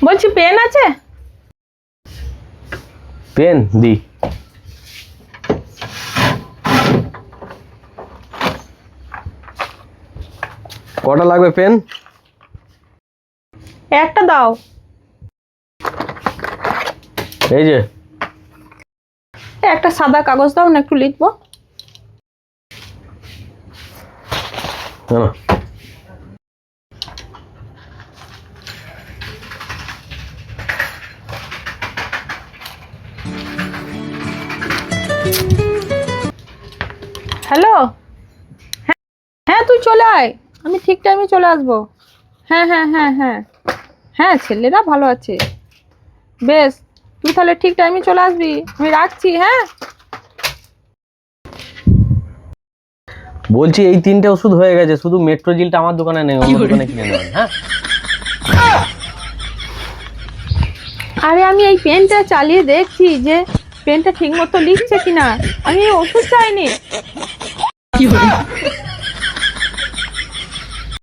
বলছি পেন আছে? পেন দি। কটা লাগবে পেন? একটা দাও। এই যে। একটা সাদা কাগজ দাও না, একটু লিখবো। না হ্যালো, হ্যাঁ তুই চলে আয়, আমি ঠিক টাইমে চলে আসবো। হ্যাঁ হ্যাঁ হ্যাঁ হ্যাঁ হ্যাঁ, ছেলেরা ভালো আছে। বেশ, তুই তাহলে ঠিক টাইমে চলে আসবি, আমি রাখছি। হ্যাঁ বলছি এই 3টে ওষুধ হয়ে গেছে, শুধু মেট্রোজিলটা আমার দোকানে নেই, অন্য দোকানে কিনে নেবেন। হ্যাঁ আরে আমি এই পেনটা চালিয়ে দেখছি যে পেনটা ঠিক মতো লিখছে কিনা, আমি এই ওষুধ চাইনি।